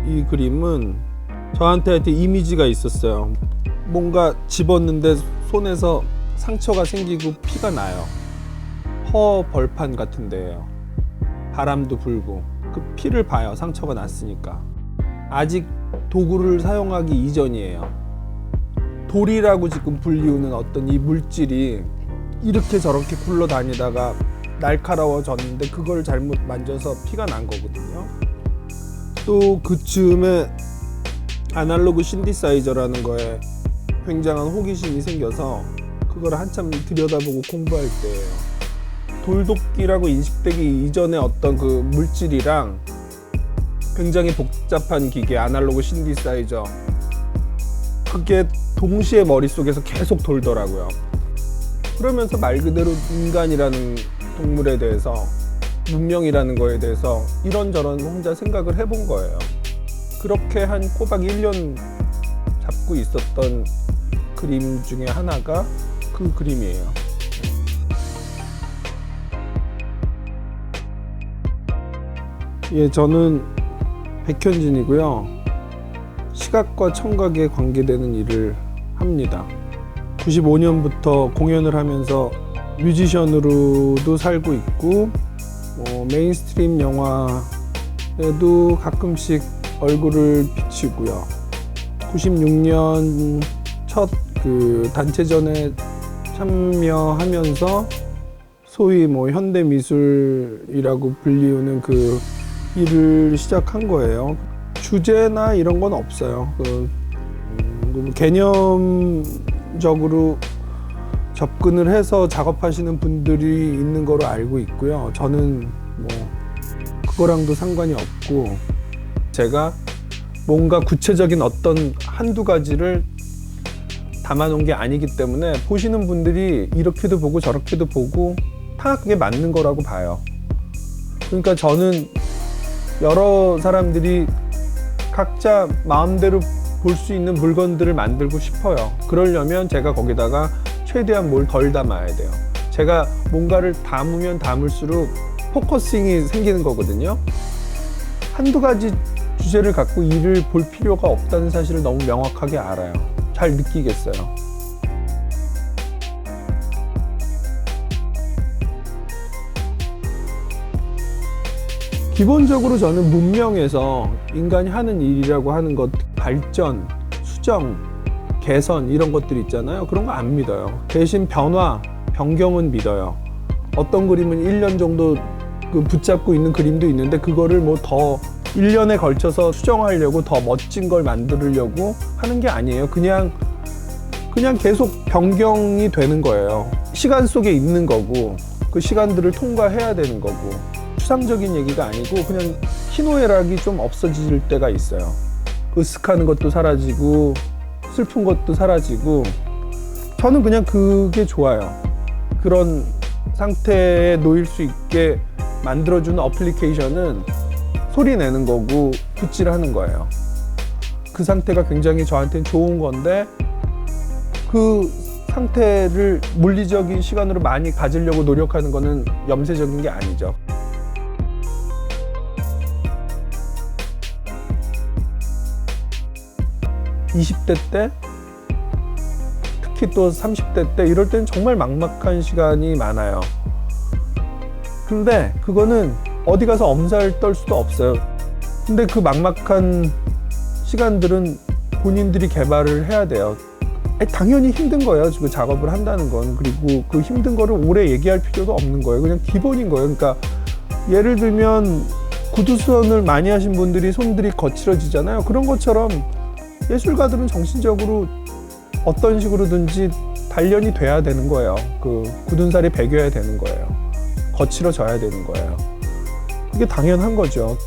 이 그림은 저한테 하여튼 이미지가 있었어요. 뭔가 집었는데 손에서 상처가 생기고 피가 나요. 허 벌판 같은 데예요. 바람도 불고 그 피를 봐요. 상처가 났으니까. 아직 도구를 사용하기 이전이에요. 돌이라고 지금 불리우는 어떤 이 물질이 이렇게 저렇게 굴러다니다가 날카로워졌는데 그걸 잘못 만져서 피가 난 거거든요. 또 그쯤에 아날로그 신디사이저라는 거에 굉장한 호기심이 생겨서 그걸 한참 들여다보고 공부할 때예요. 돌도끼라고 인식되기 이전의 어떤 그 물질이랑 굉장히 복잡한 기계 아날로그 신디사이저, 그게 동시에 머릿속에서 계속 돌더라고요. 그러면서 말 그대로 인간이라는 동물에 대해서, 문명이라는 거에 대해서 이런저런 혼자 생각을 해본 거예요. 그렇게 한 꼬박 1년 잡고 있었던 그림 중에 하나가 그 그림이에요. 예, 저는 백현진이고요. 시각과 청각에 관계되는 일을 합니다. 95년부터 공연을 하면서 뮤지션으로도 살고 있고, 메인스트림 영화에도 가끔씩 얼굴을 비치고요. 96년 첫 그 단체전에 참여하면서 소위 현대미술이라고 불리우는 그 일을 시작한 거예요. 주제나 이런 건 없어요. 개념적으로 접근을 해서 작업하시는 분들이 있는 거로 알고 있고요. 저는 그거랑도 상관이 없고, 제가 뭔가 구체적인 어떤 한두 가지를 담아놓은 게 아니기 때문에 보시는 분들이 이렇게도 보고 저렇게도 보고 다 그게 맞는 거라고 봐요. 그러니까 저는 여러 사람들이 각자 마음대로 볼 수 있는 물건들을 만들고 싶어요. 그러려면 제가 거기다가 최대한 뭘 덜 담아야 돼요. 제가 뭔가를 담으면 담을수록 포커싱이 생기는 거거든요. 한두 가지 주제를 갖고 일을 볼 필요가 없다는 사실을 너무 명확하게 알아요. 잘 느끼겠어요. 기본적으로 저는 문명에서 인간이 하는 일이라고 하는 것, 발전, 수정, 개선 이런 것들 있잖아요. 그런 거 안 믿어요. 대신 변화, 변경은 믿어요. 어떤 그림은 1년 정도 붙잡고 있는 그림도 있는데 그거를 더 1년에 걸쳐서 수정하려고 더 멋진 걸 만들려고 하는 게 아니에요. 그냥 계속 변경이 되는 거예요. 시간 속에 있는 거고 그 시간들을 통과해야 되는 거고, 추상적인 얘기가 아니고 그냥 희노애락이 좀 없어질 때가 있어요. 으쓱하는 것도 사라지고 슬픈 것도 사라지고, 저는 그냥 그게 좋아요. 그런 상태에 놓일 수 있게 만들어주는 어플리케이션은 소리 내는 거고 붓질하는 거예요. 그 상태가 굉장히 저한테는 좋은 건데, 그 상태를 물리적인 시간으로 많이 가지려고 노력하는 거는 염세적인 게 아니죠. (20대) 때, 특히 또 30대 때 이럴 때는 정말 막막한 시간이 많아요. 근데 그거는 어디 가서 엄살 떨 수도 없어요. 근데 그 막막한 시간들은 본인들이 개발을 해야 돼요. 당연히 힘든 거예요, 그 작업을 한다는 건. 그리고 그 힘든 거를 오래 얘기할 필요도 없는 거예요. 그냥 기본인 거예요. 그러니까 예를 들면 구두 수선을 많이 하신 분들이 손들이 거칠어지잖아요. 그런 것처럼 예술가들은 정신적으로 어떤 식으로든지 단련이 돼야 되는 거예요. 그 굳은 살이 배겨야 되는 거예요. 거칠어져야 되는 거예요. 그게 당연한 거죠.